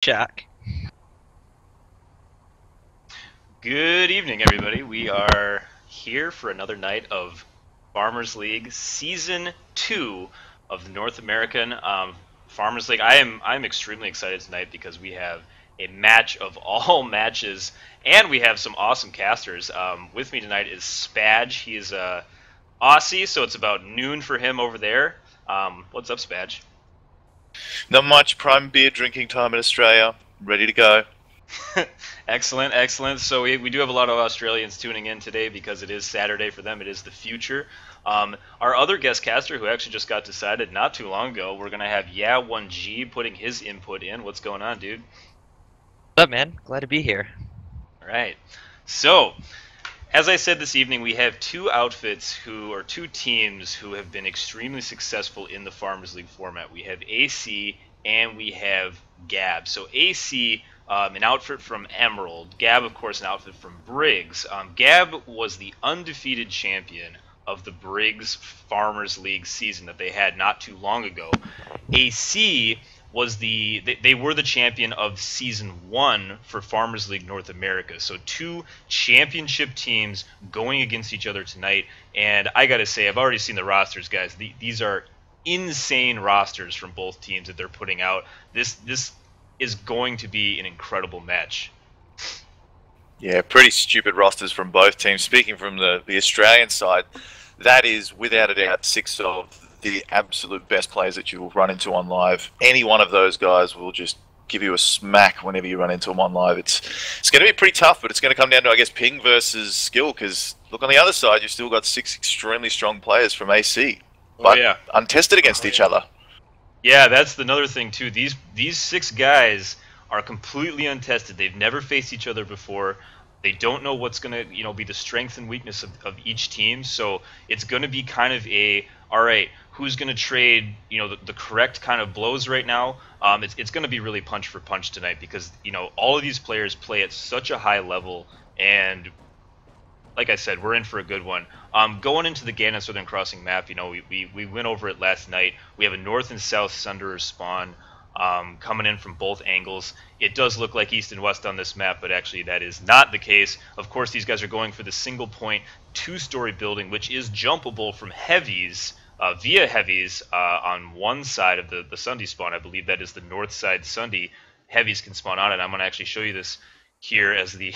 Jack. Good evening, everybody. We are here for another night of Farmers League Season 2 of the North American Farmers League. I'm extremely excited tonight because we have a match of all matches, and we have some awesome casters. With me tonight is Spadge. He is Aussie, so it's about noon for him over there. What's up, Spadge? Not much. Prime beer drinking time in Australia. Ready to go. Excellent, excellent. So we do have a lot of Australians tuning in today because it is Saturday for them. It is the future. Our other guest caster, who actually just got decided not too long ago, we're going to have Yeah1G putting his input in. What's going on, dude? What's up, man? Glad to be here. All right. So, as I said this evening, we have two teams who have been extremely successful in the Farmers League format. We have AC and we have GAB. So AC, an outfit from Emerald. GAB, of course, an outfit from Briggs. GAB was the undefeated champion of the Briggs Farmers League season that they had not too long ago. AC was they were the champion of Season 1 for Farmers League North America. So two championship teams going against each other tonight. And I got to say, I've already seen the rosters, guys. These are insane rosters from both teams that they're putting out. This is going to be an incredible match. Yeah, pretty stupid rosters from both teams. Speaking from the Australian side, that is without a doubt six of the absolute best players that you will run into on live. Any one of those guys will just give you a smack whenever you run into them on live. It's going to be pretty tough, but it's going to come down to, I guess, ping versus skill, because look on the other side, you've still got six extremely strong players from AC, but untested against each other. Yeah, that's another thing too. These six guys are completely untested. They've never faced each other before. They don't know what's going to, be the strength and weakness of each team. So it's going to be kind of all right, who's going to trade, the correct kind of blows right now. It's going to be really punch for punch tonight because, all of these players play at such a high level, and like I said, we're in for a good one. Going into the Ganon Southern Crossing map, we went over it last night. We have a north and south Sunderer spawn coming in from both angles. It does look like east and west on this map, but actually that is not the case. Of course, these guys are going for the single point two-story building, which is jumpable from heavies via heavies on one side of the Sunday spawn. I believe that is the north side Sunday. Heavies can spawn on it. I'm going to actually show you this here as the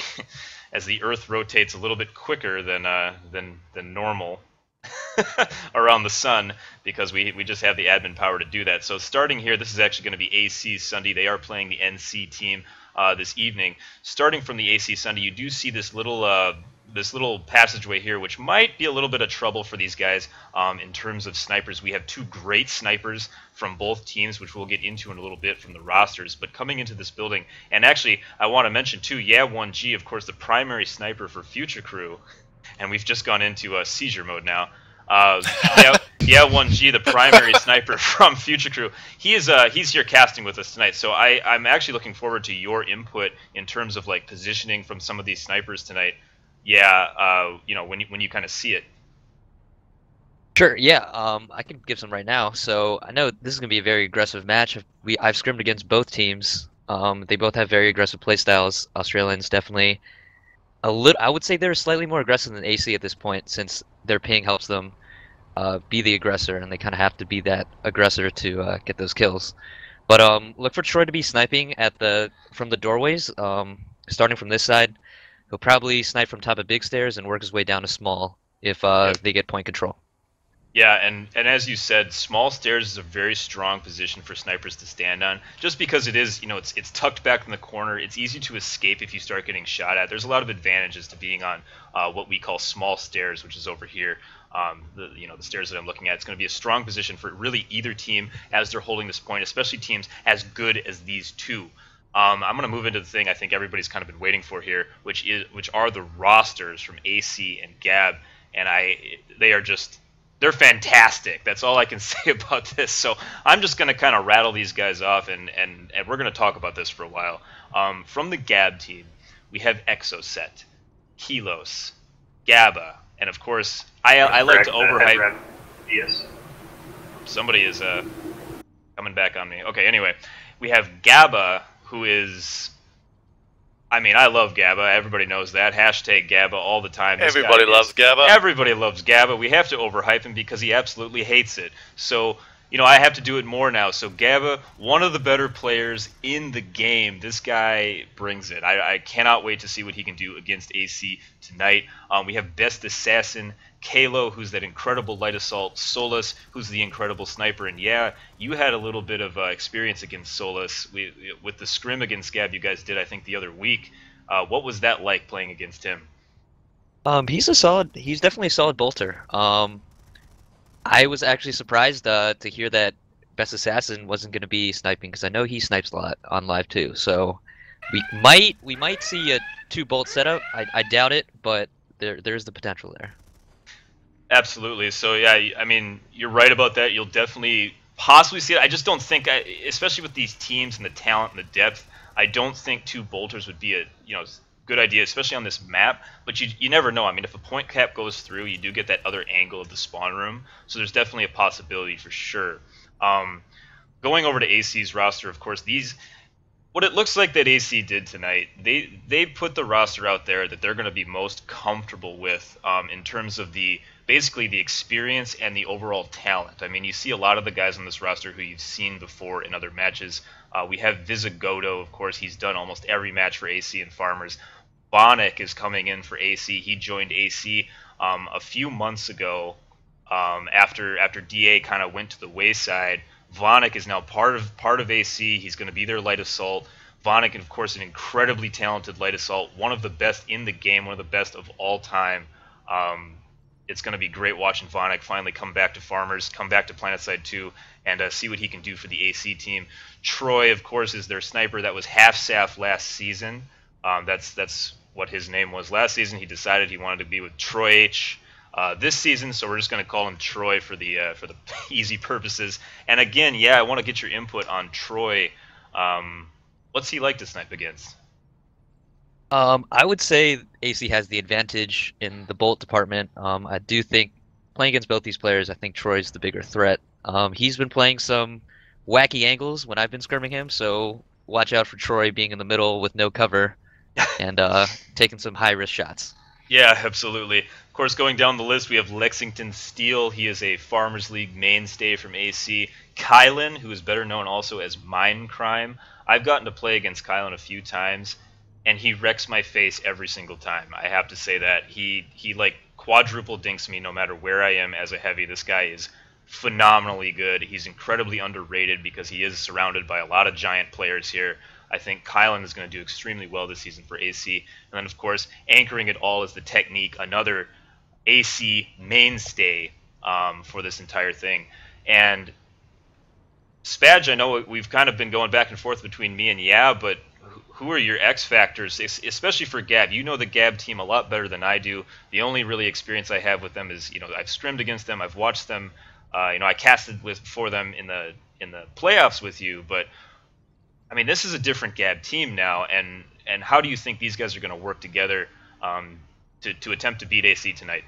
as the Earth rotates a little bit quicker than normal around the sun, because we just have the admin power to do that. So starting here, this is actually going to be AC Sunday. They are playing the NC team this evening. Starting from the AC Sunday, you do see this little passageway here, which might be a little bit of trouble for these guys in terms of snipers. We have two great snipers from both teams, which we'll get into in a little bit from the rosters. But coming into this building, and actually I want to mention too, Yeah1G, of course, the primary sniper for Future Crew, and we've just gone into seizure mode now. Yeah1G, the primary sniper from Future Crew, he's here casting with us tonight. So I'm actually looking forward to your input in terms of like positioning from some of these snipers tonight. Yeah, when you kind of see it. Sure, yeah, I can give some right now. So I know this is going to be a very aggressive match. I've scrimmed against both teams. They both have very aggressive playstyles. Australians definitely I would say they're slightly more aggressive than AC at this point, since their ping helps them be the aggressor, and they kind of have to be that aggressor to get those kills. But look for Troy to be sniping from the doorways, starting from this side. He'll probably snipe from top of big stairs and work his way down to small if they get point control. Yeah, and as you said, small stairs is a very strong position for snipers to stand on, just because it is, it's tucked back in the corner. It's easy to escape if you start getting shot at. There's a lot of advantages to being on what we call small stairs, which is over here. The stairs that I'm looking at. It's going to be a strong position for really either team as they're holding this point, especially teams as good as these two. I'm going to move into the thing I think everybody's kind of been waiting for here, which are the rosters from AC and GAB, and they're fantastic. That's all I can say about this. So I'm just going to kind of rattle these guys off, and we're going to talk about this for a while. From the GAB team, we have Exoset, Kilos, GABA, and of course, I like to overhype. Yes. Somebody is coming back on me. Okay, anyway, we have GABA, who is, I mean, I love GABA. Everybody knows that. Hashtag GABA all the time. Everybody loves GABA. Everybody loves GABA. We have to overhype him because he absolutely hates it. So, you know, I have to do it more now. So GABA, one of the better players in the game. This guy brings it. I cannot wait to see what he can do against AC tonight. We have Best Assassin, Kalo, who's that incredible light assault, Solus, who's the incredible sniper, and yeah, you had a little bit of experience against Solus with the scrim against GAB you guys did, I think, the other week. What was that like playing against him? He's definitely a solid bolter. I was actually surprised to hear that Best Assassin wasn't going to be sniping because I know he snipes a lot on live too. So we might see a 2-bolt setup. I doubt it, but there's the potential there. Absolutely. So yeah, I mean, you're right about that. You'll definitely possibly see it. I just don't think, especially with these teams and the talent and the depth, I don't think 2 bolters would be a good idea, especially on this map. But you never know. I mean, if a point cap goes through, you do get that other angle of the spawn room. So there's definitely a possibility for sure. Going over to AC's roster, of course, what it looks like that AC did tonight, they put the roster out there that they're going to be most comfortable with in terms of basically the experience and the overall talent. I mean, you see a lot of the guys on this roster who you've seen before in other matches. We have Visigodo, of course. He's done almost every match for AC and Farmers. Bonik is coming in for AC. He joined AC a few months ago after DA kind of went to the wayside. Vonik is now part of AC. He's going to be their light assault. Vonik, of course, an incredibly talented light assault, one of the best in the game, one of the best of all time. It's going to be great watching Vonik finally come back to Farmers, come back to PlanetSide 2, and see what he can do for the AC team. Troy, of course, is their sniper. That was half Saf last season. That's what his name was last season. He decided he wanted to be with Troy H this season, so we're just going to call him Troy for the easy purposes. And again, yeah, I want to get your input on Troy. What's he like to snipe against? I would say AC has the advantage in the bolt department. I do think playing against both these players, I think Troy's the bigger threat. He's been playing some wacky angles when I've been scrimming him, so watch out for Troy being in the middle with no cover and taking some high-risk shots. Yeah, absolutely. Of course, going down the list, we have Lexington Steel. He is a Farmers League mainstay from AC. Kylan, who is better known also as Mindcrime. I've gotten to play against Kylan a few times, and he wrecks my face every single time. I have to say that. He like quadruple dinks me no matter where I am as a heavy. This guy is phenomenally good. He's incredibly underrated because he is surrounded by a lot of giant players here. I think Kylan is going to do extremely well this season for AC. And then, of course, anchoring it all is the Technique, another AC mainstay for this entire thing. And Spadge, I know we've kind of been going back and forth between me and Yeah, but who are your X factors, especially for GAB? You know the GAB team a lot better than I do. The only really experience I have with them is, I've scrimmed against them, I've watched them, I casted for them in the playoffs with you, but I mean, this is a different GAB team now, and how do you think these guys are going to work together to attempt to beat AC tonight?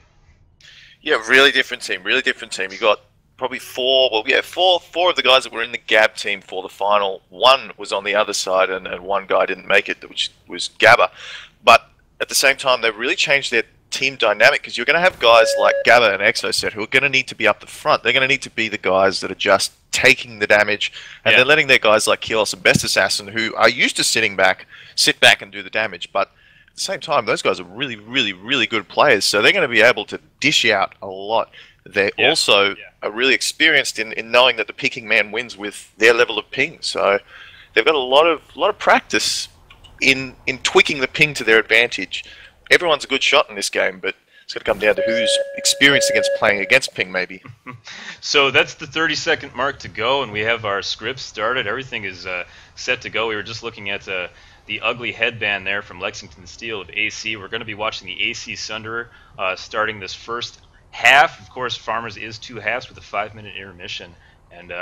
Yeah, really different team. You got probably four of the guys that were in the GAB team for the final. One was on the other side, and one guy didn't make it, which was Gabba. But at the same time, they've really changed their team dynamic because you're going to have guys like Gabba and Exoset who are going to need to be up the front. They're going to need to be the guys that are just taking the damage, and they're letting their guys like Kilos and Best Assassin, who are used to sit back and do the damage. But at the same time, those guys are really, really, really good players, so they're going to be able to dish out a lot. They also are really experienced in knowing that the picking man wins with their level of ping. So they've got a lot of practice in tweaking the ping to their advantage. Everyone's a good shot in this game, but it's going to come down to who's experienced against playing against ping, maybe. So that's the 30-second mark to go, and we have our scripts started. Everything is set to go. We were just looking at the ugly headband there from Lexington Steel of AC. We're going to be watching the AC Sunderer starting this first half. Of course, Farmers is 2 halves with a 5-minute intermission and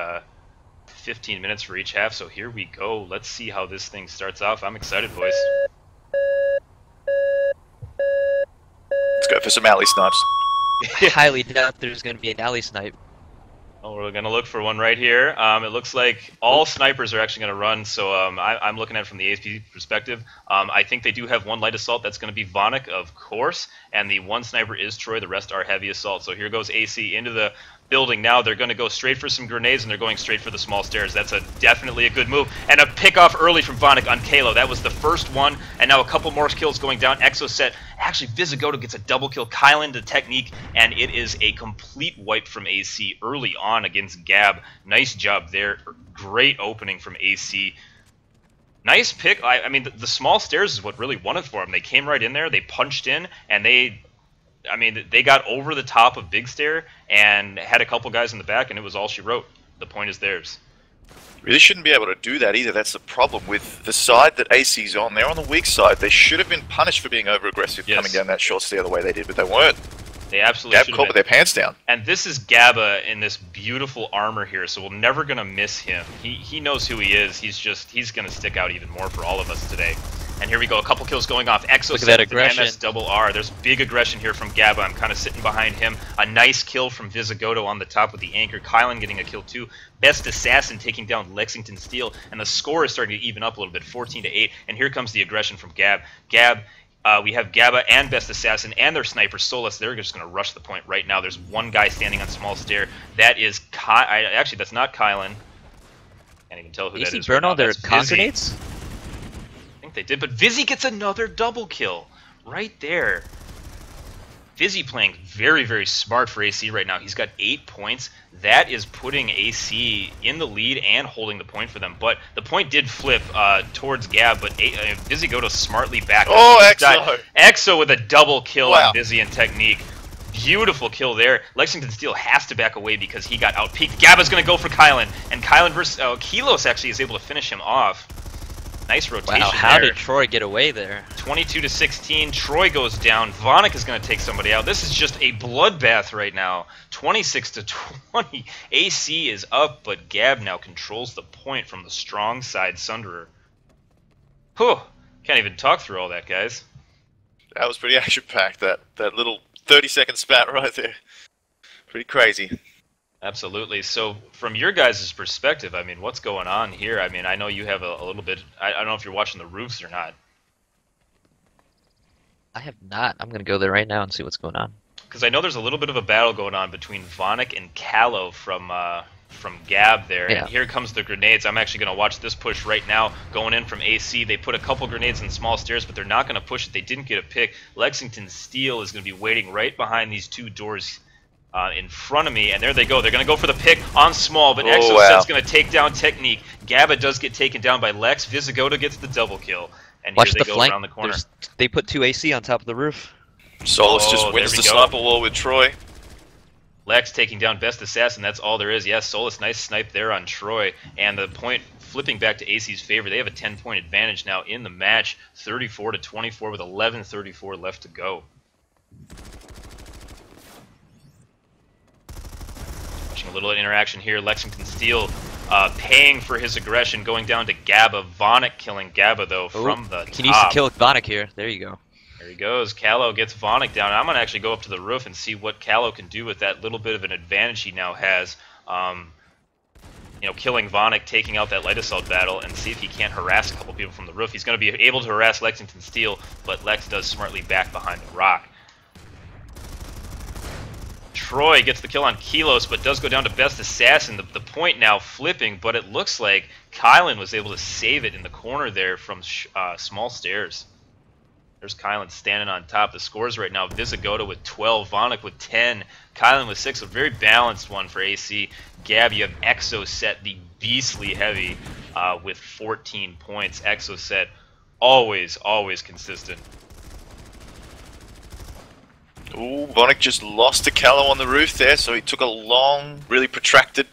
15 minutes for each half. So here we go. Let's see how this thing starts off. I'm excited, boys. Let's go for some alley snipes. I highly doubt there's going to be an alley snipe. Oh, we're going to look for one right here. It looks like all snipers are actually going to run, so I'm looking at it from the ASP perspective. I think they do have one light assault. That's going to be Vonic, of course, and the one sniper is Troy. The rest are heavy assault. So here goes AC into the building now. They're going to go straight for some grenades, and they're going straight for the small stairs. That's definitely a good move. And a pick off early from Vonic on Kalo. That was the first one, and now a couple more kills going down. Exoset. Actually, Visigoto gets a double kill. Kylan, the technique, and it is a complete wipe from AC early on against GAB. Nice job there. Great opening from AC. Nice pick. I mean, the small stairs is what really won it for them. They came right in there, they punched in, and they got over the top of Big Stair and had a couple guys in the back, and it was all she wrote. The point is theirs. Really shouldn't be able to do that either. That's the problem with the side that AC's on. They're on the weak side. They should have been punished for being over-aggressive coming down that short stair the way they did, but they weren't. They absolutely should have caught with their pants down. And this is Gabba in this beautiful armor here, so we're never going to miss him. He knows who he is. He's going to stick out even more for all of us today. And here we go, a couple kills going off. Exo Look at that aggression. MS-double-R. There's big aggression here from Gabba. I'm kind of sitting behind him. A nice kill from Visigoto on the top with the anchor. Kylan getting a kill too. Best Assassin taking down Lexington Steel. And the score is starting to even up a little bit, 14-8. And here comes the aggression from Gab. We have Gabba and Best Assassin and their sniper Solus. They're just going to rush the point right now. There's one guy standing on small stair. That is actually, that's not Kylan. Can't even tell who that is. Burn all their grenades? I think they did, but Vizzy gets another double kill right there. Vizzy playing very, very smart for AC right now. He's got 8 points. That is putting AC in the lead and holding the point for them. But the point did flip towards Gab, but Visigoto smartly back. Oh, Exo! Exo with a double kill on Vizzy and technique. Beautiful kill there. Lexington Steel has to back away because he got outpeaked. Gabba's going to go for Kylan, and Kylan versus Kilos actually is able to finish him off. Nice rotation. Wow, how did Troy get away there? 22-16. Troy goes down. Vonic is going to take somebody out. This is just a bloodbath right now. 26-20. AC is up, but Gab now controls the point from the strong side Sunderer. Whew. Can't even talk through all that, guys. That was pretty action-packed, that little 30-second spat right there. Pretty crazy. Absolutely. So, from your guys' perspective, I mean, what's going on here? I mean, I know you have a little bit... I don't know if you're watching the roofs or not. I have not. I'm going to go there right now and see what's going on. Because I know there's a little bit of a battle going on between Vonic and Calo from GAB there. Yeah. And here comes the grenades. I'm actually going to watch this push right now going in from AC. They put a couple grenades in small stairs, but they're not going to push it. They didn't get a pick. Lexington Steel is going to be waiting right behind these two doors in front of me, and there they go. They're going to go for the pick on small, but Exoset's going to take down Technique. Gabba does get taken down by Lex. Visigoto gets the double kill, and Watch here the they go flank. around the corner. They put 2 AC on top of the roof. Solus just wins the sniper wall with Troy. Lex taking down Best Assassin. That's all there is. Yes, Solus, nice snipe there on Troy, and the point flipping back to AC's favor. They have a 10-point advantage now in the match, 34-24 with 11:34 left to go. A little interaction here. Lexington Steel paying for his aggression, going down to Gabba. Vonic killing Gabba, though, from the top. He needs to kill Vonic here. There you go. There he goes. Calo gets Vonic down. I'm going to actually go up to the roof and see what Calo can do with that little bit of an advantage he now has. You know, killing Vonic, taking out that light assault battle, and see if he can't harass a couple people from the roof. He's going to be able to harass Lexington Steel, but Lex does smartly back behind the rock. Troy gets the kill on Kilos, but does go down to Best Assassin. The point now flipping, but it looks like Kylan was able to save it in the corner there from small stairs. There's Kylan standing on top. The scores right now, Visigoto with 12, Vonic with 10, Kylan with 6. A very balanced one for AC. Gab, you have Exoset, the beastly heavy, with 14 points. Exoset, always consistent. Ooh, Vonic just lost to Calo on the roof there, so he took a long, really protracted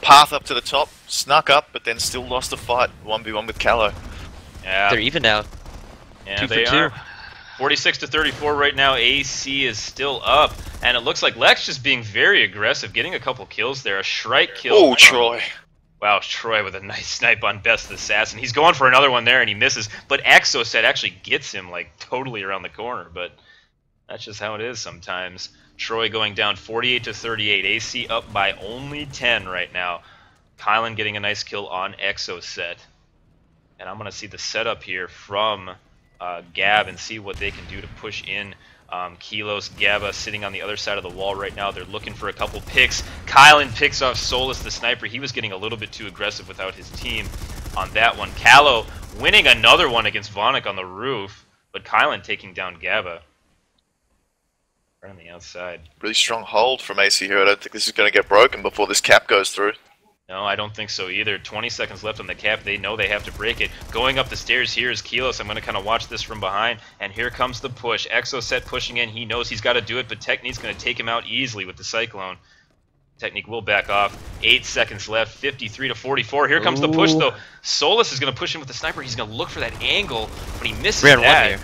path up to the top, snuck up, but then still lost the fight 1v1 with Calo. Yeah. They're even now. Yeah, they are. 46-34 right now. AC is still up, and it looks like Lex just being very aggressive, getting a couple kills there. A Shrike kill. Oh, Troy. Wow, Troy with a nice snipe on Best Assassin. He's going for another one there, and he misses, but Exoset actually gets him, like, totally around the corner, but... that's just how it is sometimes. Troy going down 48 to 38. AC up by only 10 right now. Kylan getting a nice kill on Exocet. And I'm going to see the setup here from GAB and see what they can do to push in. Kilos, Gaba sitting on the other side of the wall right now. They're looking for a couple picks. Kylan picks off Solus, the sniper. He was getting a little bit too aggressive without his team on that one. Callow winning another one against Vonik on the roof, but Kylan taking down Gaba. Right on the outside. Really strong hold from AC here. I don't think this is going to get broken before this cap goes through. No, I don't think so either. 20 seconds left on the cap. They know they have to break it. Going up the stairs here is Kilos. I'm going to kind of watch this from behind. And here comes the push. Exocet pushing in. He knows he's got to do it, but Technique's going to take him out easily with the Cyclone. Technique will back off. 8 seconds left. 53 to 44. Here comes the push, though. Solus is going to push him with the sniper. He's going to look for that angle, but he misses that.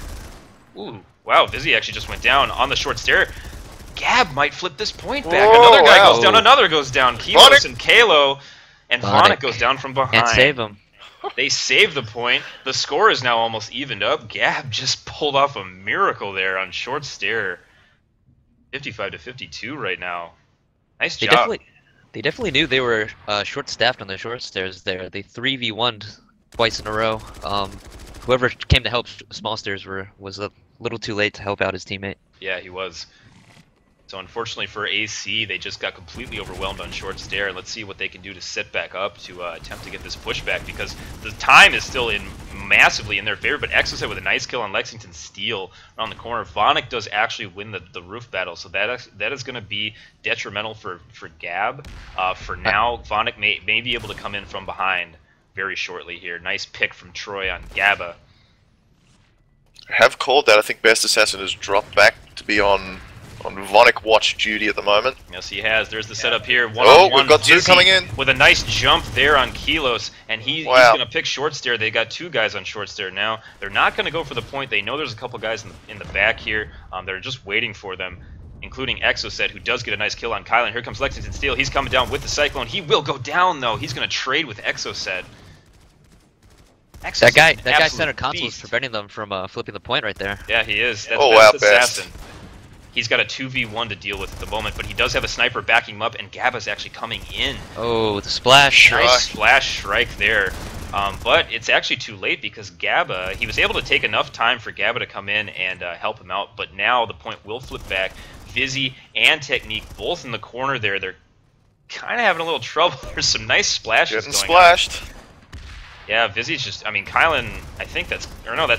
Ooh, wow. Vizzy actually just went down on the short stair. GAB might flip this point back. Whoa, another guy goes down. Another goes down. Kilos and Kalo. And Vonik goes down from behind. Can't save him. They save the point. The score is now almost evened up. GAB just pulled off a miracle there on short stair. 55 to 52 right now. Nice job. They definitely knew they were short-staffed on the short stairs there. They 3v1'd twice in a row. Whoever came to help small stairs was a little too late to help out his teammate. Yeah, he was. So unfortunately for AC, they just got completely overwhelmed on short stair. Let's see what they can do to set back up to attempt to get this pushback, because the time is still massively in their favor. But Exocet with a nice kill on Lexington Steel around the corner. Vonik does actually win the roof battle, so that is going to be detrimental for GAB. For now, Vonik may be able to come in from behind very shortly here. Nice pick from Troy on Gaba. I have called that. I think Best Assassin has dropped back to be on Vonik watch duty at the moment. Yes, he has. There's the setup here. We've got two coming in. With a nice jump there on Kilos, and he's going to pick short stair. They got two guys on short stair now. They're not going to go for the point. They know there's a couple guys in the back here. They're just waiting for them, including Exocet, who does get a nice kill on Kylan. Here comes Lexington Steel. He's coming down with the Cyclone. He will go down, though. He's going to trade with Exocet. That guy center console is preventing them from flipping the point right there. Yeah, he is. That's Best Assassin. He's got a 2v1 to deal with at the moment, but he does have a sniper backing him up, and Gaba's actually coming in. Oh, the splash. Nice splash strike there. But it's actually too late, because Gaba, he was able to take enough time for Gaba to come in and help him out, but now the point will flip back. Vizzy and Technique both in the corner there. They're kind of having a little trouble. There's some nice splashes Getting going splashed. on. Yeah, Vizzy's just, I mean, Kylan, I think that's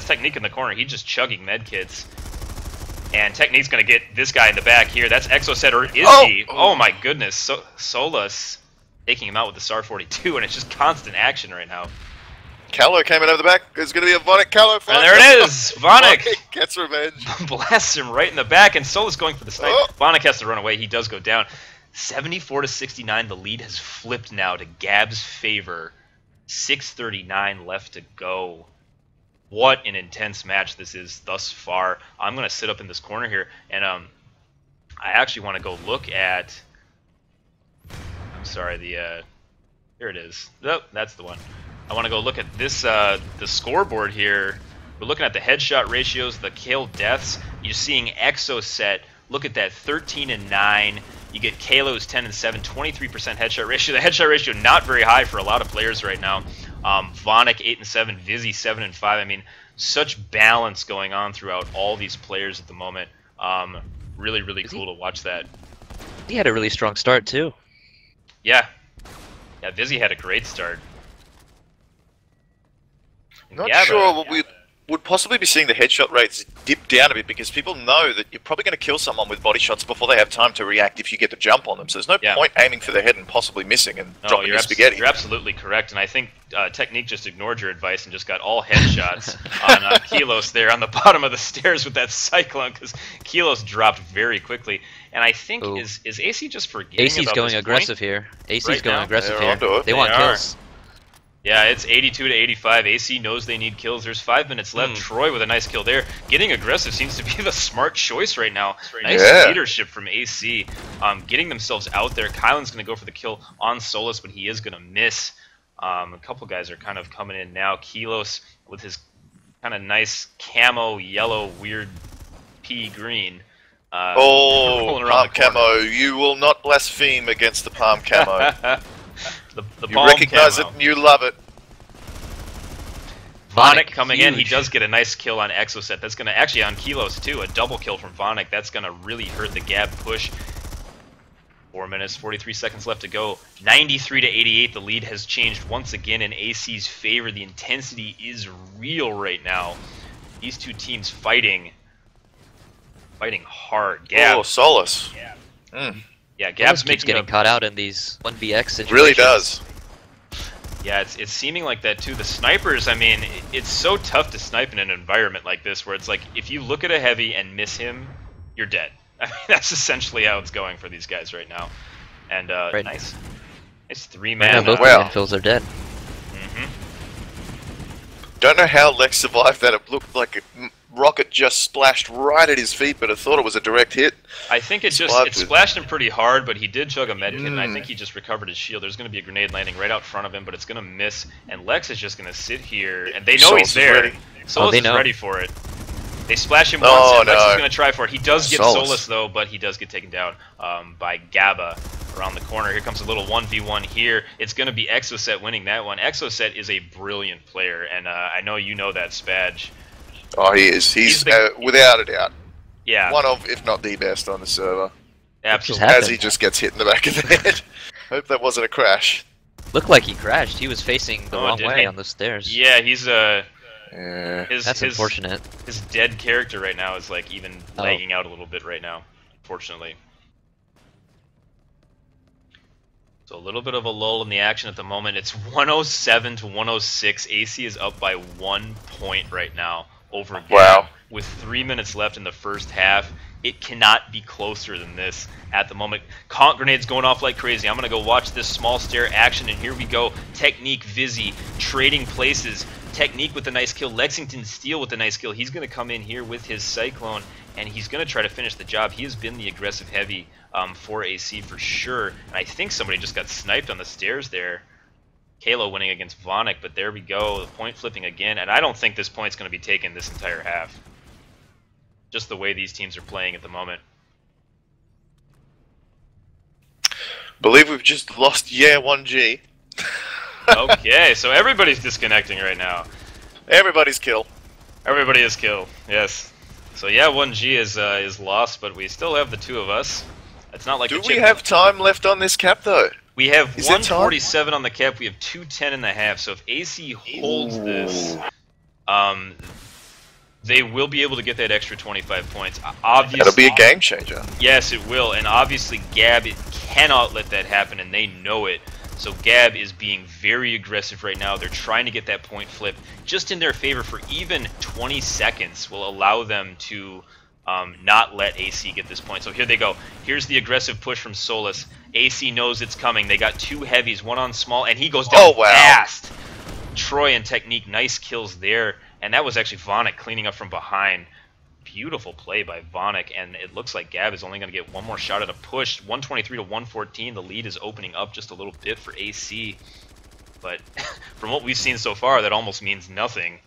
Technique in the corner. He's just chugging medkits. And Technique's going to get this guy in the back here. That's Exocet, or is he? Oh my goodness. Solus taking him out with the SAR-42, and it's just constant action right now. Callow came in over the back. There's going to be a Vonik Callow. And there it is! Vonik gets revenge. Blasts him right in the back, and Solus going for the snipe. Vonik has to run away. He does go down. 74 to 69. The lead has flipped now to GAB's favor. 6:39 left to go. What an intense match this is thus far. I'm going to sit up in this corner here, and I actually want to go look at... I'm sorry, here it is. Oh, that's the one. I want to go look at this, the scoreboard here. We're looking at the headshot ratios, the kill deaths. You're seeing Exocet. Look at that, 13 and 9. You get Kalo's 10 and 7, 23% headshot ratio. The headshot ratio not very high for a lot of players right now. Vonik 8 and 7, Vizzy 7 and 5. I mean, such balance going on throughout all these players at the moment. Really, really cool to watch that. He had a really strong start too. Yeah, Vizzy had a great start. Not sure what we would possibly be seeing the headshot rates dip down a bit, because people know that you're probably going to kill someone with body shots before they have time to react if you get the jump on them. So there's no point aiming for the head and possibly missing and dropping your spaghetti. You're absolutely correct, and I think Technique just ignored your advice and just got all headshots on Kilos there on the bottom of the stairs with that Cyclone, because Kilos dropped very quickly. And I think, is AC just forgetting AC's about going this aggressive point? here. AC's Right going now? aggressive They're here. They want kills. Yeah, it's 82 to 85. AC knows they need kills. There's 5 minutes left. Troy with a nice kill there. Getting aggressive seems to be the smart choice right now. Nice leadership from AC. Getting themselves out there. Kylan's going to go for the kill on Solus, but he is going to miss. A couple guys are kind of coming in now. Kilos with his kind of nice camo, yellow, weird pea green. Oh, rolling around palm the camo. You will not blaspheme against the palm camo. the You palm recognize camo. it and you love it. Vonic coming in, he huge. does get a nice kill on Exocet. That's going to, actually on Kilos too, a double kill from Vonic. That's going to really hurt the GAB push. 4 minutes, 43 seconds left to go. 93 to 88, the lead has changed once again in AC's favor. The intensity is real right now. These two teams fighting hard. GAB. Oh, Solus. Yeah, Gabs Gab's keeps making getting a, caught out in these 1vx situations. Really does. Yeah, it's seeming like that too. The snipers, I mean, it's so tough to snipe in an environment like this where it's like, if you look at a heavy and miss him, you're dead. I mean, that's essentially how it's going for these guys right now. And Right. nice Right three-man. now, both Wow. the infills are dead. Don't know how Lex survived that. It looked like a rocket just splashed right at his feet, but I thought it was a direct hit. I think it splashed him pretty hard, but he did chug a medkit, and I think he just recovered his shield. There's going to be a grenade landing right out front of him, but it's going to miss, and Lex is just going to sit here, and they know Solus he's is there. ready. Solus they is know. ready for it. They splash him once, Oh, and Lex no. is going to try for it. He does get Solus. Solus, though, but he does get taken down by GABA around the corner. Here comes a little 1v1 here. It's going to be Exocet winning that one. Exocet is a brilliant player, and I know you know that, Spadge. Oh, he is. He's the- without a doubt, Yeah, one of, if not the best on the server. absolutely. happened? As he just gets hit in the back of the head. Hope that wasn't a crash. Looked like he crashed. He was facing the Oh, wrong did way he? on the stairs. Yeah, he's Yeah. That's unfortunate. His dead character right now is like even Oh. lagging out a little bit right now, unfortunately. So a little bit of a lull in the action at the moment. It's 107 to 106. AC is up by 1 point right now over GAB. Wow. With 3 minutes left in the first half. It cannot be closer than this at the moment. Conk grenades going off like crazy. I'm going to go watch this small stair action, and here we go. Technique, Vizzy, trading places. Technique with a nice kill. Lexington Steel with a nice kill. He's going to come in here with his Cyclone, and he's going to try to finish the job. He has been the aggressive heavy for AC for sure. And I think somebody just got sniped on the stairs there. Kalo winning against Vonic, but there we go. The point flipping again, and I don't think this point's going to be taken this entire half. Just the way these teams are playing at the moment. Believe we've just lost 1G. Okay, so everybody's disconnecting right now. Everybody's kill. Everybody is killed. Yes. So yeah, 1G is lost, but we still have the two of us. It's not like Do a we chip- have time left on this cap, though? We have Is there time? 147 on the cap. We have 210 in the half. So if AC holds this, they will be able to get that extra 25 points. Obviously, That'll be a game changer. Yes, it will. And obviously, GAB cannot let that happen, and they know it. So GAB is being very aggressive right now. They're trying to get that point flip just in their favor for even 20 seconds will allow them to not let AC get this point. So here they go. Here's the aggressive push from Solus. AC knows it's coming. They got two heavies, one on small, and he goes down Oh, wow. fast. Troy and Technique, nice kills there. And that was actually Vonic cleaning up from behind. Beautiful play by Vonic, and it looks like GAB is only going to get one more shot at a push. 123 to 114. The lead is opening up just a little bit for AC. But from what we've seen so far, that almost means nothing.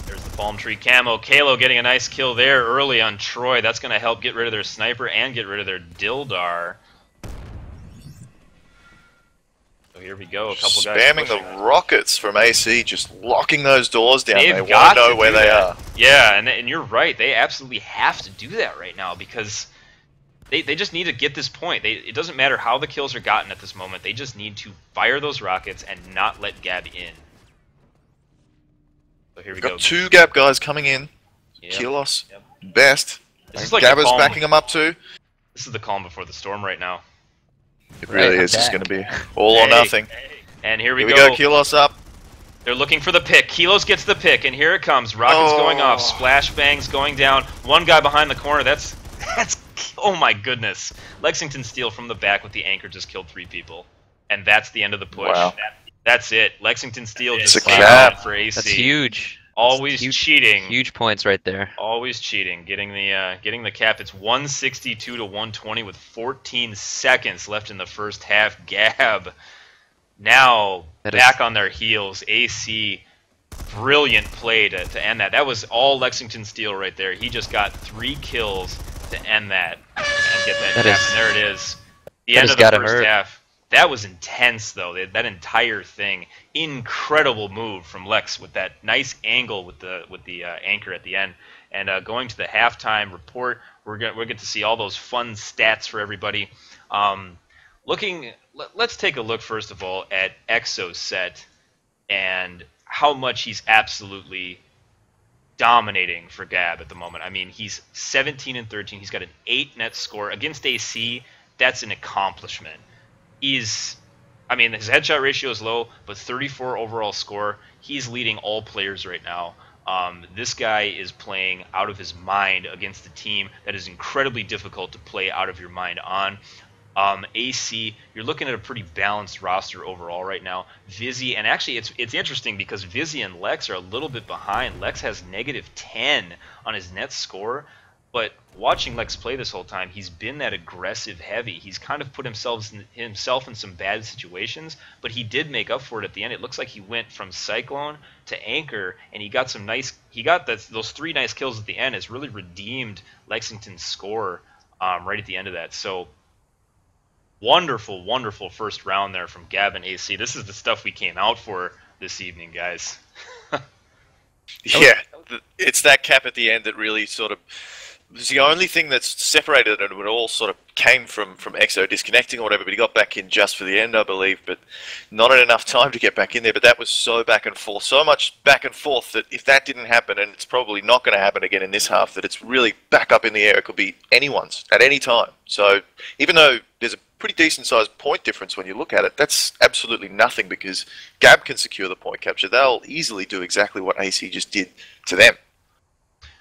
There's the palm tree camo. Kalo getting a nice kill there early on Troy. That's going to help get rid of their sniper and get rid of their Dildar. So here we go. A couple guys Spamming pushing. the rockets from AC, just locking those doors down. They've They want got to know where do they that. are. Yeah, and you're right. They absolutely have to do that right now because they just need to get this point. It doesn't matter how the kills are gotten at this moment. They just need to fire those rockets and not let GAB in. So here we We've go. got two GAB guys coming in. Yep. Kilos, Yep. best. This is like Gabba's the calm. backing him up too. This is the calm before the storm right now. It really Right, is just back. going to be all or Hey, nothing. And here we Here we go. go, Kilos up. They're looking for the pick. Kilos gets the pick, and here it comes. Rockets going off. Splash bangs going down. One guy behind the corner. That's oh my goodness. Lexington Steel from the back with the anchor just killed 3 people, and that's the end of the push. Wow. That's it. Lexington Steel just It's a came cap. out for AC. That's huge. Always Huge- cheating. Huge points right there. Always cheating. Getting the cap. It's 162 to 120 with 14 seconds left in the first half. GAB now That is- back on their heels. AC brilliant play to end that. That was all Lexington Steel right there. He just got 3 kills to end that and get that cap. And there it is. The end of the first half. That was intense, though. That entire thing. Incredible move from Lex with that nice angle with the anchor at the end. And going to the halftime report, we're get to see all those fun stats for everybody. Let's take a look first of all at Exo's set and how much he's absolutely dominating for GAB at the moment. I mean, he's 17 and 13. He's got an 8 net score against AC. That's an accomplishment. His headshot ratio is low, but 34 overall score. He's leading all players right now. This guy is playing out of his mind against a team that is incredibly difficult to play out of your mind on. AC, you're looking at a pretty balanced roster overall right now. Vizzy, and actually it's interesting because Vizzy and Lex are a little bit behind. Lex has -10 on his net score, but watching Lex play this whole time, he's been that aggressive heavy. He's kind of put himself in some bad situations, but he did make up for it at the end. It looks like he went from Cyclone to Anchor, and he got those 3 nice kills at the end. Has really redeemed Lexington's score right at the end of that. So wonderful, wonderful first round there from GAB and AC. This is the stuff we came out for this evening, guys. Yeah, it's that cap at the end that really sort of was the only thing that's separated it. It all sort of came from EXO disconnecting or whatever, but he got back in just for the end, I believe, but not enough time to get back in there. But that was so back and forth, so much back and forth, that if that didn't happen, and it's probably not going to happen again in this half, that it's really back up in the air. It could be anyone's at any time. So even though there's a pretty decent sized point difference when you look at it, that's absolutely nothing because GAB can secure the point capture. They'll easily do exactly what AC just did to them.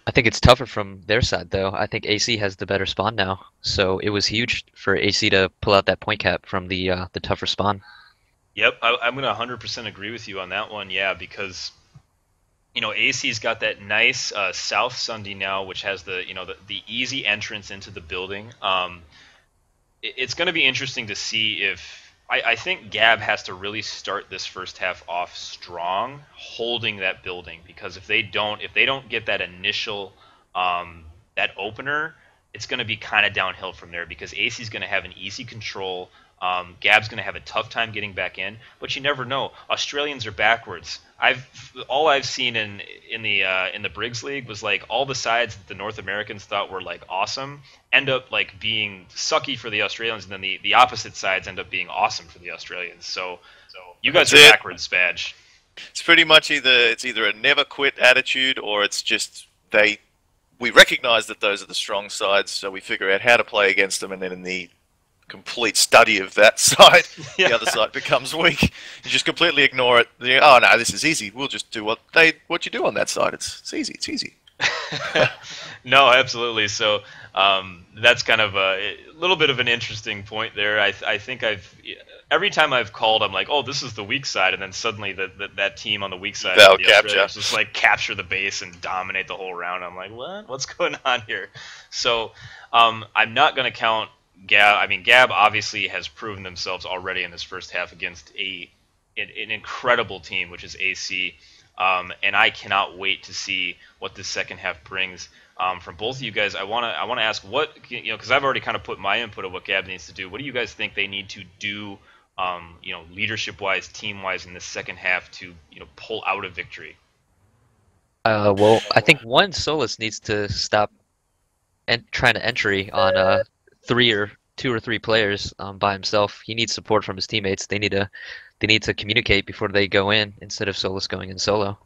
I think it's tougher from their side, though. I think AC has the better spawn now, so it was huge for AC to pull out that point cap from the tougher spawn. Yep, I'm going to 100% agree with you on that one, yeah, because AC's got that nice South Sunday now, which has the easy entrance into the building. It's going to be interesting to see if I think GAB has to really start this first half off strong, holding that building, because if they don't get that initial that opener, it's going to be kind of downhill from there because AC's going to have an easy control. GAB's going to have a tough time getting back in, but you never know. Australians are backwards. All I've seen in the Briggs League was like all the sides that the North Americans thought were like awesome end up like being sucky for the Australians, and then the opposite sides end up being awesome for the Australians. So you guys are backwards, Badge. It's pretty much either a never quit attitude, or it's just we recognize that those are the strong sides, so we figure out how to play against them, and then in the complete study of that side, the other side becomes weak. You just completely ignore it. Oh no, this is easy. We'll just do what you do on that side. It's easy. It's easy. No, absolutely. So that's kind of a little bit of an interesting point there. I think every time I've called, I'm like, oh, this is the weak side, and then suddenly that team on the weak side of the Australians just like capture the base and dominate the whole round. I'm like, what's going on here? So I'm not going to count GAB. I mean, GAB obviously has proven themselves already in this first half against an incredible team, which is AC. And I cannot wait to see what this second half brings from both of you guys. I want to ask what, because I've already kind of put my input of what GAB needs to do. What do you guys think they need to do, leadership-wise, team-wise, in the second half to pull out a victory? Well, I think one, Solus needs to stop trying to entry on 2 or 3 players by himself. He needs support from his teammates. They need to communicate before they go in instead of Solus going in solo.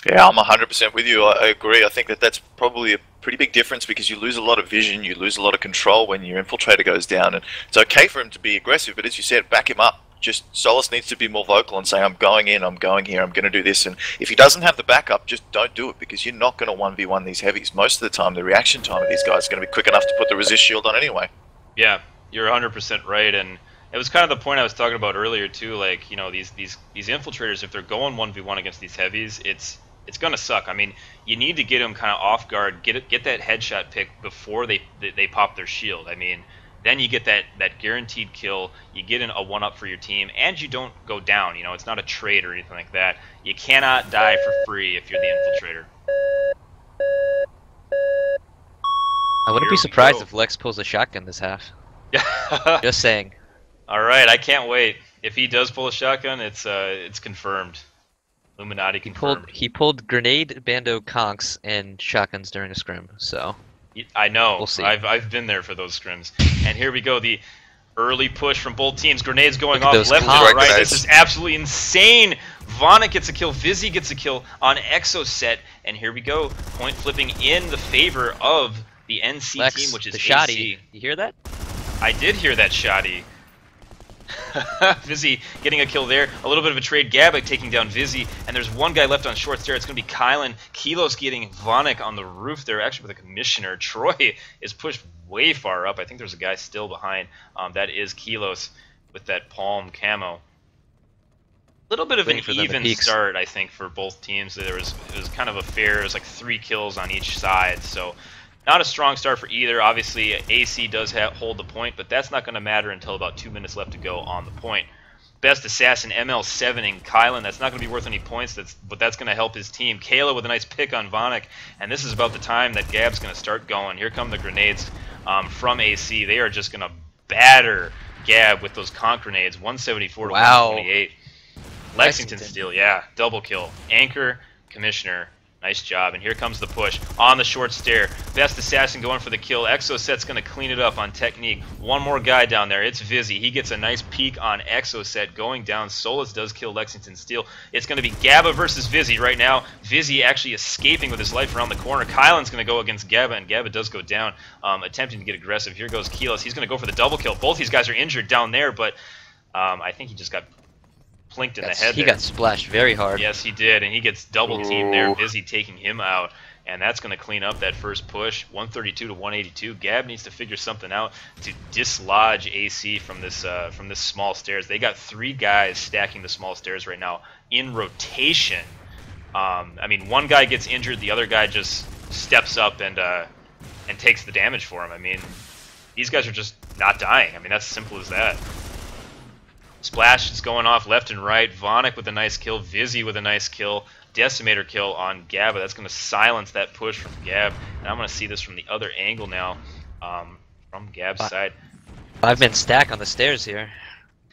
Yeah, I'm 100% with you. I agree. I think that's probably a pretty big difference because you lose a lot of vision, you lose a lot of control when your infiltrator goes down. And it's okay for him to be aggressive, but as you said, back him up. Just Solus needs to be more vocal and say, I'm going in, I'm going here, I'm going to do this. And if he doesn't have the backup, just don't do it because you're not going to 1v1 these heavies. Most of the time, the reaction time of these guys is going to be quick enough to put the resist shield on anyway. Yeah, you're 100% right. And it was kind of the point I was talking about earlier too. Like, these infiltrators, if they're going 1v1 against these heavies, it's going to suck. I mean, you need to get them kind of off guard, get that headshot pick before they pop their shield. I mean, then you get that guaranteed kill. You get a 1-up for your team, and you don't go down. You know, it's not a trade or anything like that. You cannot die for free if you're the infiltrator. I wouldn't be surprised if Lex pulls a shotgun this half. Just saying. All right, I can't wait. If he does pull a shotgun, it's confirmed. Illuminati confirmed. He pulled grenade, bando, conks, and shotguns during a scrim. So I know. We'll see. I've been there for those scrims. And here we go. The early push from both teams. Grenades going off left and right. This is absolutely insane. Vonic gets a kill. Vizzy gets a kill on Exoset. And here we go. Point flipping in the favor of the NC Lex, team, which is the AC. shoddy. You hear that? I did hear that shoddy. Vizzy getting a kill there. A little bit of a trade. GAB taking down Vizzy. And there's one guy left on short stair. It's going to be Kylan. Kilos getting Vonic on the roof there, actually with a commissioner. Troy is pushed way far up. I think there's a guy still behind. That is Kilos with that palm camo. A little bit of an even start, I think, for both teams. It was kind of a fair. It was like 3 kills on each side. So not a strong start for either. Obviously, AC does hold the point, but that's not going to matter until about 2 minutes left to go on the point. Best Assassin, ML7ing Kylan. That's not going to be worth any points, but that's going to help his team. Kayla with a nice pick on Vonic, and this is about the time that GAB's going to start going. Here come the grenades from AC. They are just going to batter GAB with those conk grenades, 174 to 128. Lexington Steel, yeah, double kill. Anchor, Commissioner. Nice job, and here comes the push on the short stair. Best Assassin going for the kill. Exoset's going to clean it up on technique. One more guy down there. It's Vizzy. He gets a nice peek on Exoset going down. Solus does kill Lexington Steel. It's going to be Gabba versus Vizzy right now. Vizzy actually escaping with his life around the corner. Kylan's going to go against Gabba, and Gabba does go down, attempting to get aggressive. Here goes Keelos. He's going to go for the double kill. Both these guys are injured down there, but I think he just got plinked in the head. He got splashed very hard. Yes, he did, and he gets double teamed there. Vizzy taking him out, and that's going to clean up that first push. 132 to 182. Gab needs to figure something out to dislodge AC from this small stairs. They got 3 guys stacking the small stairs right now in rotation. I mean, one guy gets injured, the other guy just steps up and takes the damage for him. I mean, these guys are just not dying. I mean, that's simple as that. Splash is going off left and right. Vonic with a nice kill. Vizzy with a nice kill. Decimator kill on Gab. That's going to silence that push from Gab. And I'm going to see this from the other angle now, from Gab's side. 5-man stack on the stairs here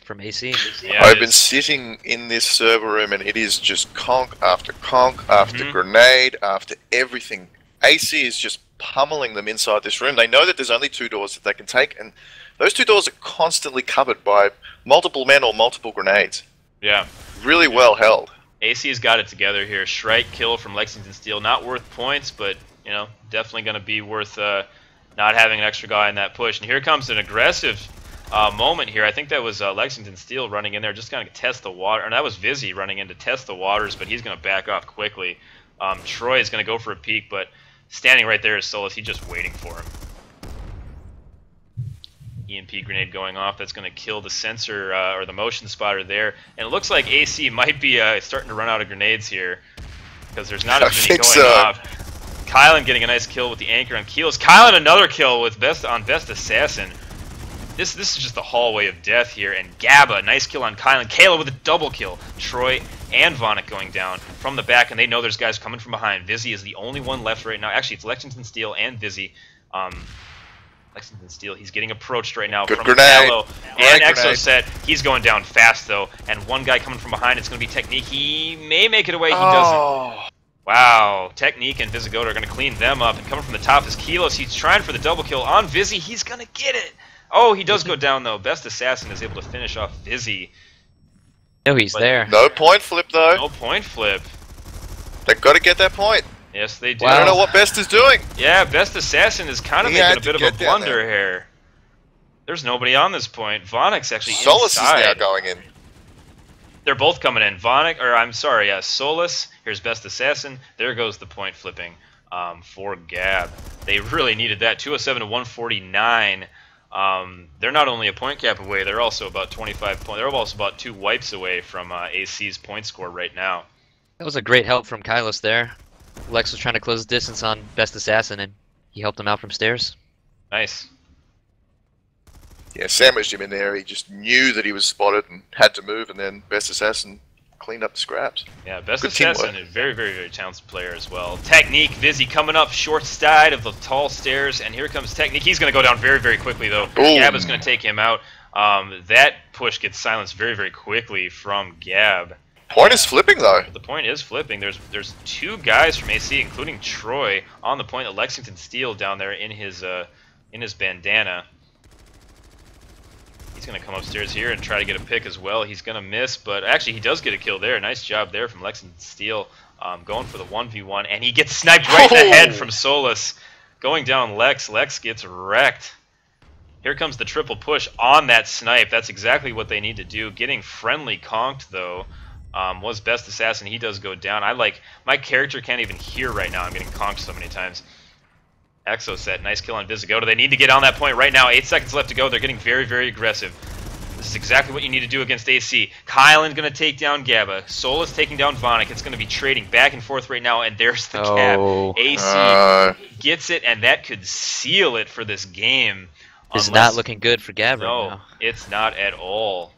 from AC. Yeah, I've been sitting in this server room, and it is just conk after grenade after everything. AC is just pummeling them inside this room. They know that there's only 2 doors that they can take, and those 2 doors are constantly covered by multiple men or multiple grenades. Yeah. Really well held. AC's got it together here. Shrike kill from Lexington Steel. Not worth points, but, you know, definitely going to be worth not having an extra guy in that push. And here comes an aggressive moment here. I think that was Lexington Steel running in there just kind of test the water. And that was Vizzy running in to test the waters, but he's going to back off quickly. Troy is going to go for a peek, but standing right there is Solus. He's just waiting for him. EMP grenade going off. That's going to kill the sensor or the motion spotter there. And it looks like AC might be starting to run out of grenades here because there's not as many going off. Kylan getting a nice kill with the anchor on Keelos. Kylan another kill with Best Assassin. This is just the hallway of death here. And Gabba, nice kill on Kylan. Kayla with a double kill. Troy and Vonic going down from the back, and they know there's guys coming from behind. Vizzy is the only one left right now. Actually, it's Lexington Steel and Vizzy. Lexington Steel, he's getting approached right now from Halo and Exoset. He's going down fast, though. And one guy coming from behind, it's going to be Technique. He may make it away. He doesn't. Wow. Technique and Visigoda are going to clean them up. And coming from the top is Keelos. He's trying for the double kill on Vizzy. He's going to get it. Oh, he does go down, though. Best Assassin is able to finish off Vizzy. No, he's there. No point flip, though. No point flip. They've got to get that point. Yes, they do. Wow. I don't know what Best is doing. Yeah, Best Assassin is kind of making a bit of a blunder here. There's nobody on this point. Vonic's actually Solus inside. is now going in. They're both coming in. Vonic, or I'm sorry, Solus. Here's Best Assassin. There goes the point flipping for Gab. They really needed that. 207 to 149. They're not only a point cap away, they're also about 25 points. They're also about 2 wipes away from AC's point score right now. That was a great help from Kylos there. Lex was trying to close the distance on Best Assassin, and he helped him out from stairs. Nice. Yeah, sandwiched him in there. He just knew that he was spotted and had to move, and then Best Assassin cleaned up the scraps. Yeah, Best Good Assassin, teamwork. a very, very, very talented player as well. Technique, Vizzy coming up short side of the tall stairs, and here comes Technique. He's going to go down very, very quickly, though. GAB is going to take him out. That push gets silenced very, very quickly from GAB. Point is flipping, though. The point is flipping. There's two guys from AC, including Troy, on the point of Lexington Steel down there in his bandana. He's going to come upstairs here and try to get a pick as well. He's going to miss, but actually he does get a kill there. Nice job there from Lexington Steel, going for the 1v1, and he gets sniped right in the head from Solus. Going down Lex. Lex gets wrecked. Here comes the triple push on that snipe. That's exactly what they need to do. Getting friendly conked, though, was Best Assassin. He does go down. My character can't even hear right now. I'm getting conked so many times. Exoset, nice kill on Visigoto. They need to get on that point right now. 8 seconds left to go. They're getting very, very aggressive. This is exactly what you need to do against AC. Kylan going to take down Gabba. Solus taking down Vonic. It's going to be trading back and forth right now, and there's the cap. AC gets it, and that could seal it for this game. It's not looking good for Gab right now. No, it's not at all.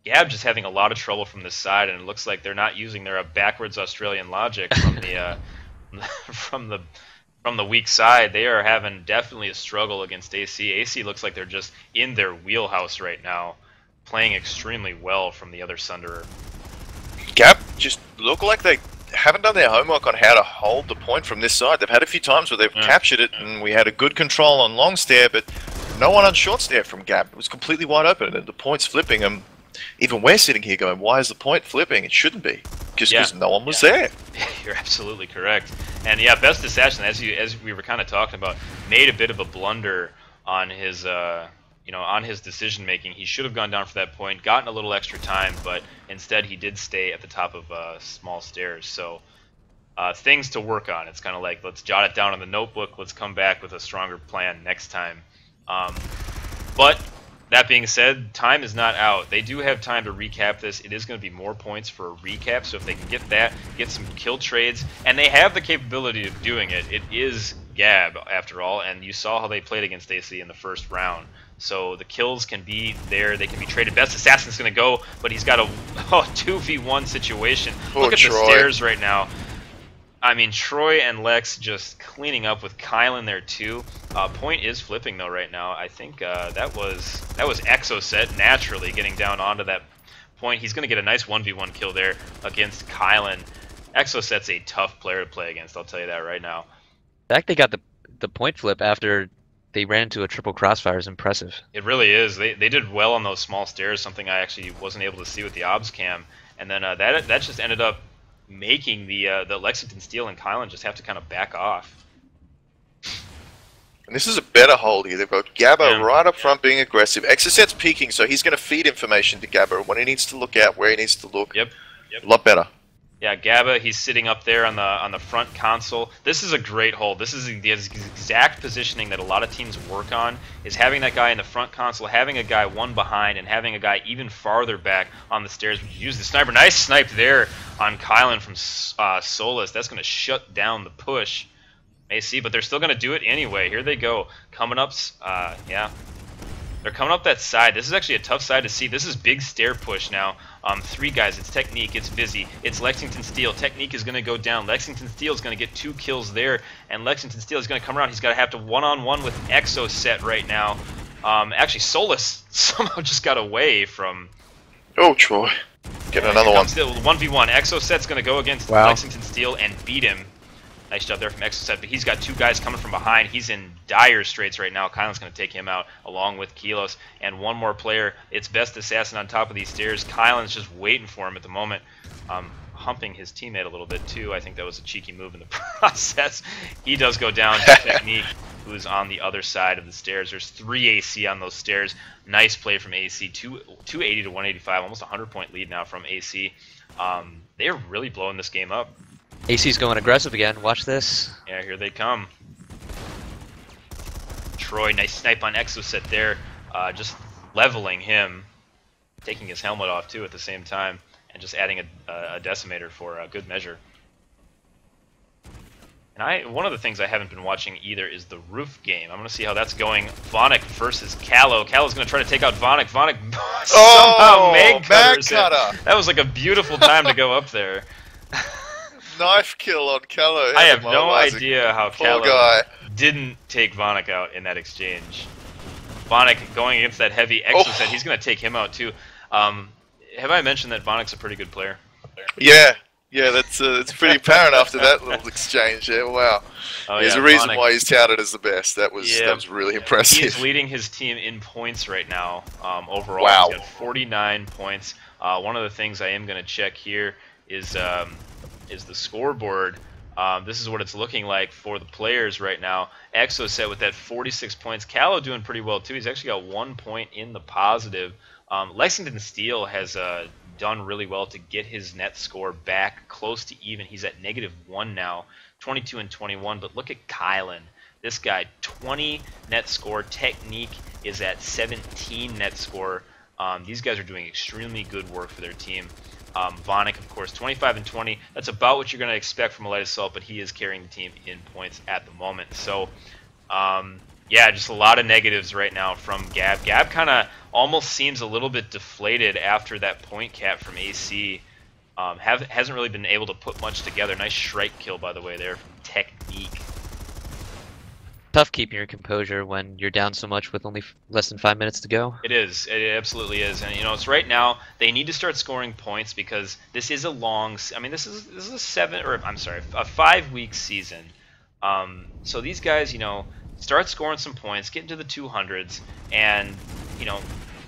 Gab just having a lot of trouble from this side, and it looks like they're not using their backwards Australian logic from the from the weak side. They are having definitely a struggle against AC. AC looks like they're just in their wheelhouse right now, playing extremely well from the other Sunderer. GAB just look like they haven't done their homework on how to hold the point from this side. They've had a few times where they've captured it, and we had a good control on long stair, but no one on short stair from GAB. It was completely wide open, and the point's flipping. And even we're sitting here going, why is the point flipping? It shouldn't be, just because no one was there. You're absolutely correct. And yeah, Best Assassin, as we were kind of talking about, made a bit of a blunder on his on his decision making. He should have gone down for that point, gotten a little extra time, but instead he did stay at the top of small stairs. So things to work on. It's kind of like, let's jot it down in the notebook. Let's come back with a stronger plan next time. But that being said, time is not out. They do have time to recap this. It is going to be more points for a recap, so if they can get that, get some kill trades, and they have the capability of doing it. It is GAB, after all, and you saw how they played against AC in the first round. So the kills can be there. They can be traded. Best Assassin's going to go, but he's got a 2v1 situation. Look at the stairs right now. I mean, Troy and Lex just cleaning up with Kylan there too. Point is flipping though right now. I think that was Exoset naturally getting down onto that point. He's going to get a nice 1v1 kill there against Kylan. Exoset's a tough player to play against, I'll tell you that right now. The fact they got the point flip after they ran into a triple crossfire is impressive. It really is. They did well on those small stairs, something I actually wasn't able to see with the OBS cam. And then that just ended up making the Lexington Steel and Kylan just have to kind of back off. And this is a better hold here. They've got Gabba right up front being aggressive. Exoset's peeking, so he's going to feed information to Gabba when he needs to look out, where he needs to look. Yep. A lot better. Yeah, Gabba, he's sitting up there on the front console. This is a great hold. This is the exact positioning that a lot of teams work on, is having that guy in the front console, having a guy one behind, and having a guy even farther back on the stairs. Use the sniper. Nice snipe there on Kylan from Solus. That's going to shut down the push. AC, but they're still going to do it anyway. Here they go. Coming up, yeah. They're coming up that side. This is actually a tough side to see. This is big stair push now. 3 guys. It's Technique. It's Vizzy. It's Lexington Steel. Technique is going to go down. Lexington Steel is going to get 2 kills there, and Lexington Steel is going to come around. He's got to have to one-on-one with Exoset right now. Actually, Solus somehow just got away from... Oh, Troy. Get another one. 1v1. Exoset's going to go against Lexington Steel and beat him. Nice job there from Exoset, but he's got 2 guys coming from behind. He's in dire straits right now. Kylan's going to take him out along with Kilos. And one more player. It's Best Assassin on top of these stairs. Kylan's just waiting for him at the moment. Humping his teammate a little bit too. I think that was a cheeky move in the process. He does go down to Technique, who's on the other side of the stairs. There's 3 AC on those stairs. Nice play from AC. 280 to 185. Almost a 100-point lead now from AC. They're really blowing this game up. AC's going aggressive again. Watch this. Yeah, here they come. Troy, nice snipe on Exoset there. Just leveling him. Taking his helmet off, too, at the same time. And just adding a decimator for a good measure. And one of the things I haven't been watching either is the roof game. I'm going to see how that's going. Vonic versus Callow. Callow's going to try to take out Vonic. Vonic somehow mag cutters it. That was like a beautiful time to go up there. Knife kill on Callow. I have no idea how Callow didn't take Vonic out in that exchange. Vonic going against that heavy Exoset, he's going to take him out too. Have I mentioned that Vonic's a pretty good player? Yeah. Yeah, that's it's pretty apparent after that little exchange there. Wow, there's a reason why he's touted as the best. That was really impressive. He's leading his team in points right now. Overall, he's got 49 points. One of the things I am going to check here is the scoreboard. This is what it's looking like for the players right now. Exoset with that 46 points. Callow doing pretty well too. He's actually got 1 point in the positive. Lexington Steel has done really well to get his net score back close to even. He's at -1 now, 22 and 21. But look at Kylan. This guy, 20 net score. Technique is at 17 net score. These guys are doing extremely good work for their team. Vonic, of course, 25 and 20. That's about what you're going to expect from a light assault, but he is carrying the team in points at the moment. So, yeah, just a lot of negatives right now from GAB. GAB kind of almost seems a little bit deflated after that point cap from AC. Hasn't really been able to put much together. Nice Shrike kill, by the way, there from Technique. Tough keeping your composure when you're down so much with only less than 5 minutes to go. It is. It absolutely is. And, you know, it's right now they need to start scoring points because this is a long... I mean, this is a 5-week season. So these guys, you know, start scoring some points, get into the 200s, and, you know,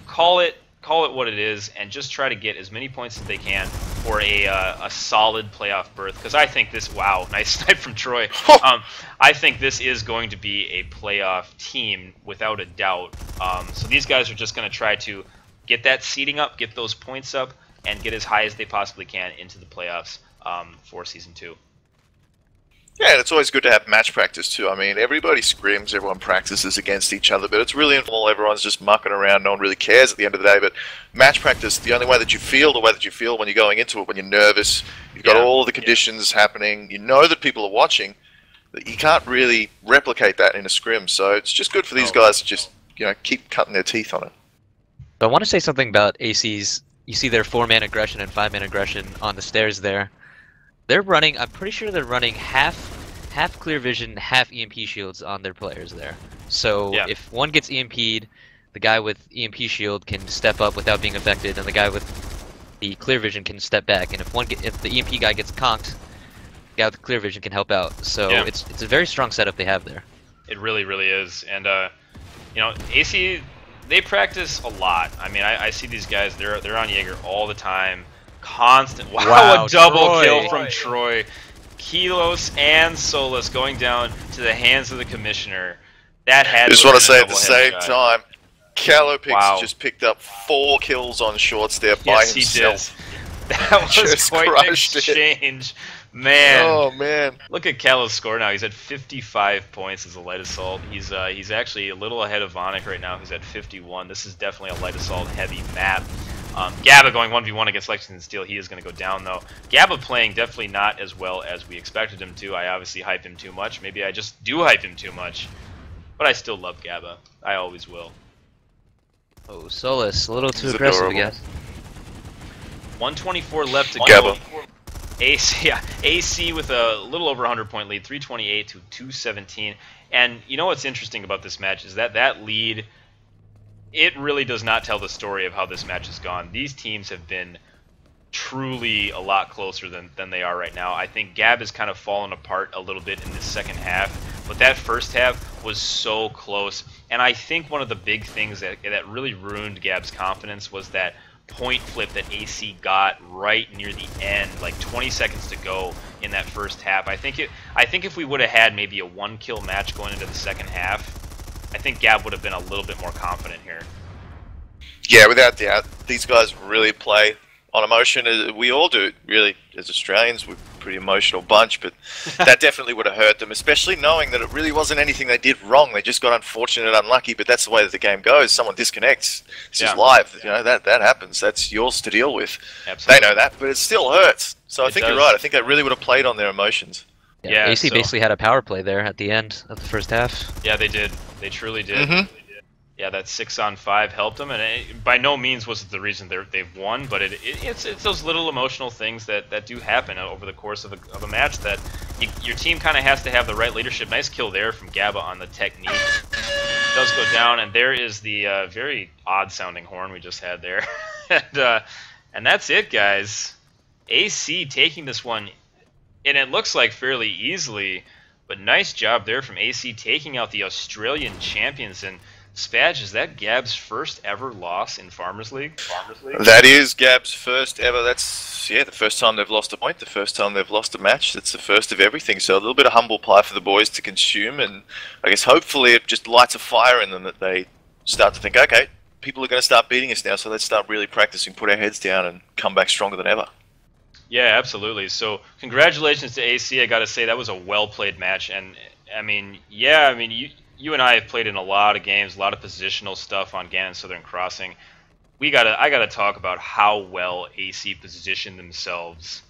call it what it is, and just try to get as many points as they can for a solid playoff berth. Because I think this, wow, nice snipe from Troy. I think this is going to be a playoff team without a doubt. So these guys are just going to try to get that seeding up, get those points up, and get as high as they possibly can into the playoffs for Season 2. Yeah, and it's always good to have match practice too. I mean, everybody scrims, everyone practices against each other, but it's really informal. Everyone's just mucking around. No one really cares at the end of the day. But match practice, the only way that you feel, the way that you feel when you're going into it, when you're nervous, you've got all the conditions happening. You know that people are watching. You can't really replicate that in a scrim. So it's just good for these guys to just, you know, keep cutting their teeth on it. But I want to say something about AC's. You see their 4-man aggression and 5-man aggression on the stairs there. They're running, I'm pretty sure they're running half clear vision, half EMP shields on their players there. So if one gets EMP'd, the guy with EMP shield can step up without being affected, and the guy with the clear vision can step back. And if the EMP guy gets conked, the guy with the clear vision can help out. So it's a very strong setup they have there. It really, really is. And you know, AC, they practice a lot. I mean, I see these guys, they're on Jaeger all the time. Constant. Wow, a double kill from Troy. Kilos and Solus going down to the hands of the commissioner. That had. Just want to say at the same time, Calopix just picked up 4 kills on shorts there by himself. He did. That was quite an exchange. Man. Oh man. Look at Callo's score now. He's at 55 points as a light assault. He's actually a little ahead of Vonic right now. He's at 51. This is definitely a light assault heavy map. GABA going 1v1 against Lexington Steel. He is going to go down, though. GABA playing definitely not as well as we expected him to. I obviously hype him too much. Maybe I just do hype him too much. But I still love GABA. I always will. Oh, Solus, a little too aggressive, I guess. 124 left to go. AC with a little over 100-point lead, 328 to 217. And you know what's interesting about this match is that lead... It really does not tell the story of how this match has gone. These teams have been truly a lot closer than they are right now. I think GAB has kind of fallen apart a little bit in this second half, but that first half was so close. And I think one of the big things that really ruined GAB's confidence was that point flip that AC got right near the end, like 20 seconds to go in that first half. I think if we would have had maybe a 1-kill match going into the second half, I think GAB would have been a little bit more confident here. Yeah, without doubt. These guys really play on emotion. We all do, really. As Australians, we're a pretty emotional bunch, but that definitely would have hurt them, especially knowing that it really wasn't anything they did wrong. They just got unfortunate and unlucky, but that's the way that the game goes. Someone disconnects. This is live. You know, that happens. That's yours to deal with. Absolutely. They know that, but it still hurts. So I think you're right. I think they really would have played on their emotions. Yeah, Yeah, AC so basically had a power play there at the end of the first half. yeah, they did. They truly did. Mm-hmm. Yeah, that 6-on-5 helped them, and by no means was it the reason they've won, but it's those little emotional things that do happen over the course of a match that your team kind of has to have the right leadership. Nice kill there from GABA on the technique. It does go down, and there is the very odd-sounding horn we just had there, and that's it, guys. AC taking this one, and it looks like fairly easily, but nice job there from AC taking out the Australian champions. And Spage, is that GAB's first ever loss in Farmers League? That is GAB's first ever. That's the first time they've lost a point, the first time they've lost a match. That's the first of everything. So a little bit of humble pie for the boys to consume, and I guess hopefully it just lights a fire in them that they start to think, okay, people are going to start beating us now, so let's start really practicing, put our heads down, and come back stronger than ever. Yeah, absolutely. So congratulations to AC. I got to say that was a well-played match, and I mean, yeah, I mean you and I have played in a lot of games, a lot of positional stuff on Ganon Southern Crossing. I gotta talk about how well AC positioned themselves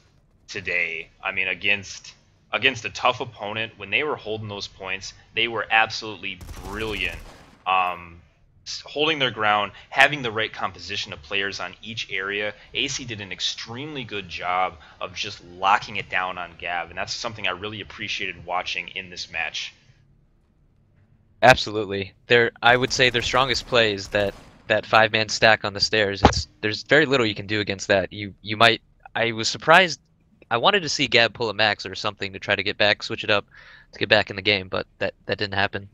today. I mean, against a tough opponent, when they were holding those points, they were absolutely brilliant. Holding their ground, having the right composition of players on each area. AC did an extremely good job of just locking it down on GAB, and that's something I really appreciated watching in this match. Absolutely. I would say their strongest play is that 5-man stack on the stairs. There's very little you can do against that. You might. I was surprised. I wanted to see GAB pull a max or something to try to get back, switch it up to get back in the game, but that didn't happen.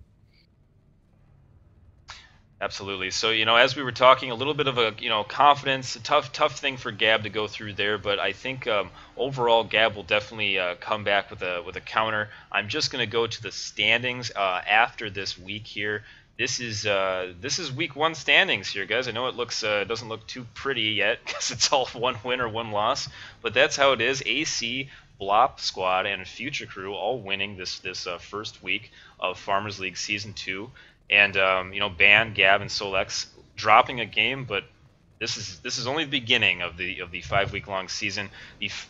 Absolutely. So, as we were talking, a little bit of a, confidence, a tough thing for GAB to go through there, but I think overall GAB will definitely come back with a counter. I'm just going to go to the standings after this week here. This is week 1 standings here, guys. I know it doesn't look too pretty yet because it's all 1 win or 1 loss, but that's how it is. AC, Blop Squad, and Future Crew all winning this first week of Farmers League Season 2. And Ban, Gab, and Solex dropping a game, but this is only the beginning of the 5-week-long season.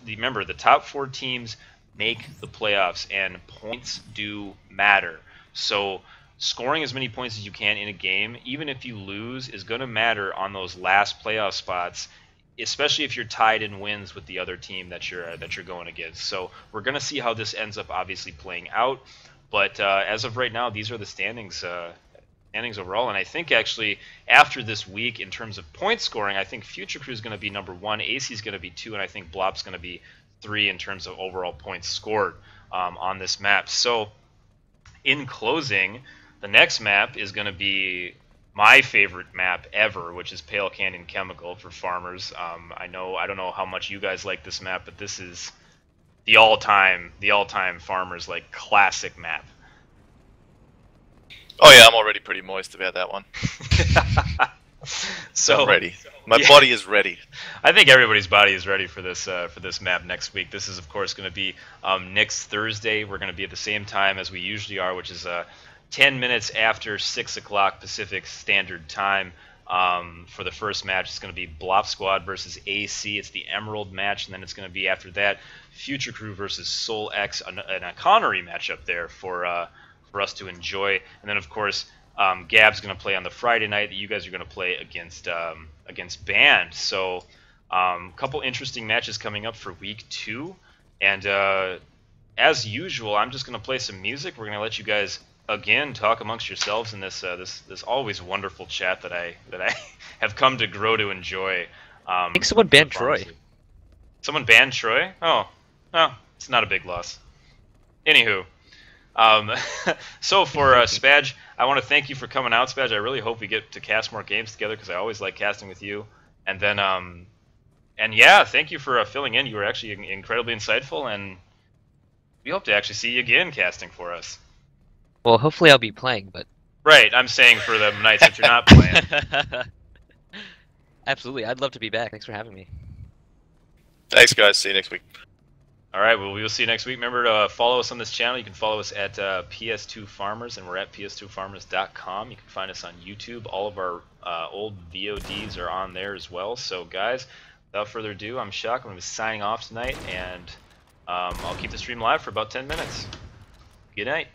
Remember, the top 4 teams make the playoffs, and points do matter. So scoring as many points as you can in a game, even if you lose, is going to matter on those last playoff spots, especially if you're tied in wins with the other team that you're going against. So we're going to see how this ends up obviously playing out. But as of right now, these are the standings overall, and I think actually after this week in terms of point scoring, I think Future Crew is going to be number 1, AC is going to be 2, and I think Blop's going to be 3 in terms of overall points scored on this map. So in closing, the next map is going to be my favorite map ever, which is Pale Canyon Chemical for Farmers. I don't know how much you guys like this map, but this is the all-time Farmers like classic map. Oh yeah, I'm already pretty moist about that one. So I'm ready. My body is ready. I think everybody's body is ready for this map next week. This is of course going to be next Thursday. We're going to be at the same time as we usually are, which is 10 minutes after 6 o'clock Pacific Standard Time. For the first match, it's going to be Blop Squad versus AC. It's the Emerald match, and then it's going to be after that Future Crew versus Soul X, an Connery matchup there for us to enjoy. And then of course Gab's going to play on the Friday night. You guys are going to play against Band. So a couple interesting matches coming up for week 2. And as usual, I'm just going to play some music. We're going to let you guys again talk amongst yourselves in this always wonderful chat that I have come to grow to enjoy. I think someone banned Troy. Someone banned Troy? Oh, it's not a big loss. Anywho, so for Spage, I want to thank you for coming out, Spage. I really hope we get to cast more games together because I always like casting with you. And then, and yeah, thank you for filling in. You were actually incredibly insightful, and we hope to actually see you again casting for us. Well, hopefully I'll be playing, but... Right, I'm saying for the nights that you're not playing. Absolutely, I'd love to be back. Thanks for having me. Thanks, guys. See you next week. All right, well, we will see you next week. Remember to follow us on this channel. You can follow us at PS2 Farmers, and we're at ps2farmers.com. You can find us on YouTube. All of our old VODs are on there as well. So, guys, without further ado, I'm Shock. I'm going to be signing off tonight, and I'll keep the stream live for about 10 minutes. Good night.